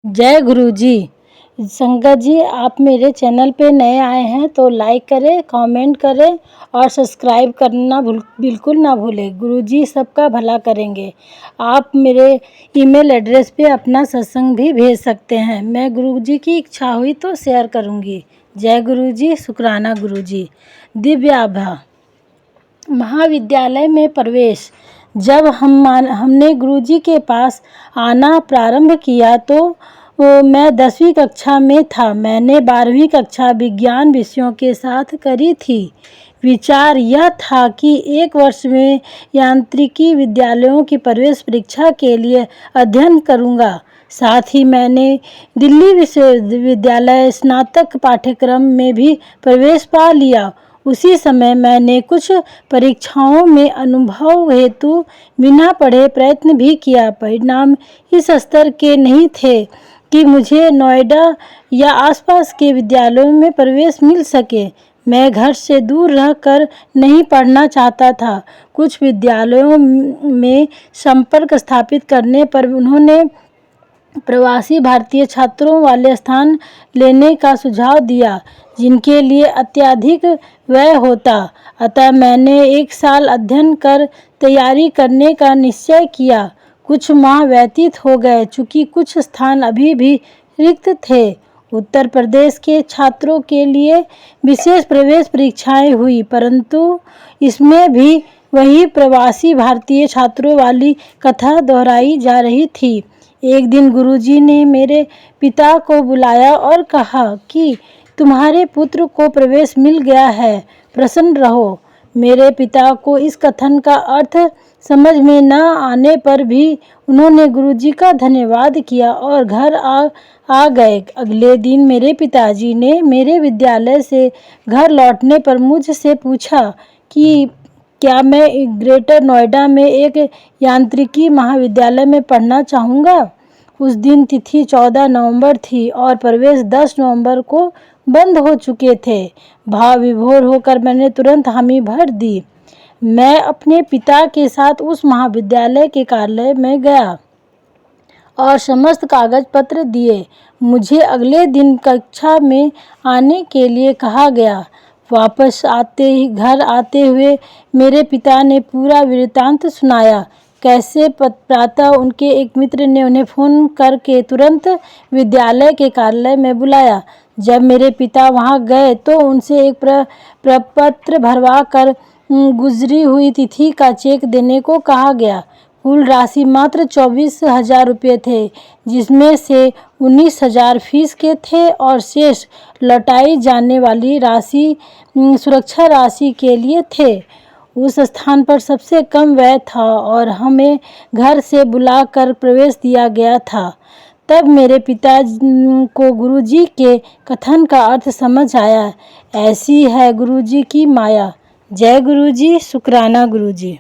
जय गुरु जी। संगत जी, आप मेरे चैनल पे नए आए हैं तो लाइक करें, कमेंट करें और सब्सक्राइब करना बिल्कुल ना भूलें। गुरु जी सबका भला करेंगे। आप मेरे ईमेल एड्रेस पे अपना सत्संग भी भेज सकते हैं। मैं गुरु जी की इच्छा हुई तो शेयर करूँगी। जय गुरु जी, शुक्राना गुरु जी। दिव्य आभा। महाविद्यालय में प्रवेश। जब हमने गुरुजी के पास आना प्रारंभ किया तो मैं 10वीं कक्षा में था। मैंने 12वीं कक्षा विज्ञान विषयों के साथ करी थी। विचार यह था कि एक वर्ष में यांत्रिकी विद्यालयों की प्रवेश परीक्षा के लिए अध्ययन करूंगा। साथ ही मैंने दिल्ली विश्वविद्यालय स्नातक पाठ्यक्रम में भी प्रवेश पा लिया। उसी समय मैंने कुछ परीक्षाओं में अनुभव हेतु बिना पढ़े प्रयत्न भी किया। परिणाम इस स्तर के नहीं थे कि मुझे नोएडा या आसपास के विद्यालयों में प्रवेश मिल सके। मैं घर से दूर रहकर नहीं पढ़ना चाहता था। कुछ विद्यालयों में संपर्क स्थापित करने पर उन्होंने प्रवासी भारतीय छात्रों वाले स्थान लेने का सुझाव दिया, जिनके लिए अत्यधिक व्यय होता। अतः मैंने एक साल अध्ययन कर तैयारी करने का निश्चय किया। कुछ माह व्यतीत हो गए। चूंकि कुछ स्थान अभी भी रिक्त थे, उत्तर प्रदेश के छात्रों के लिए विशेष प्रवेश परीक्षाएं हुई, परंतु इसमें भी वही प्रवासी भारतीय छात्रों वाली कथा दोहराई जा रही थी। एक दिन गुरुजी ने मेरे पिता को बुलाया और कहा कि तुम्हारे पुत्र को प्रवेश मिल गया है, प्रसन्न रहो। मेरे पिता को इस कथन का अर्थ समझ में न आने पर भी उन्होंने गुरुजी का धन्यवाद किया और घर आ गए। अगले दिन मेरे पिताजी ने मेरे विद्यालय से घर लौटने पर मुझसे पूछा कि क्या मैं ग्रेटर नोएडा में एक यांत्रिकी महाविद्यालय में पढ़ना चाहूँगा। उस दिन तिथि 14 नवंबर थी और प्रवेश 10 नवंबर को बंद हो चुके थे। भाव विभोर होकर मैंने तुरंत हामी भर दी। मैं अपने पिता के साथ उस महाविद्यालय के कार्यालय में गया और समस्त कागज पत्र दिए। मुझे अगले दिन कक्षा में आने के लिए कहा गया। वापस घर आते हुए मेरे पिता ने पूरा वृत्तांत सुनाया। कैसे प्रातः उनके एक मित्र ने उन्हें फोन करके तुरंत विद्यालय के कार्यालय में बुलाया। जब मेरे पिता वहां गए तो उनसे एक प्रपत्र भरवा कर गुजरी हुई तिथि का चेक देने को कहा गया। कुल राशि मात्र 24,000 रुपये थे, जिसमें से 19,000 फीस के थे और शेष लौटाई जाने वाली राशि सुरक्षा राशि के लिए थे। उस स्थान पर सबसे कम व्यय था और हमें घर से बुलाकर प्रवेश दिया गया था। तब मेरे पिता को गुरुजी के कथन का अर्थ समझ आया। ऐसी है गुरुजी की माया। जय गुरुजी, शुक्राना गुरुजी।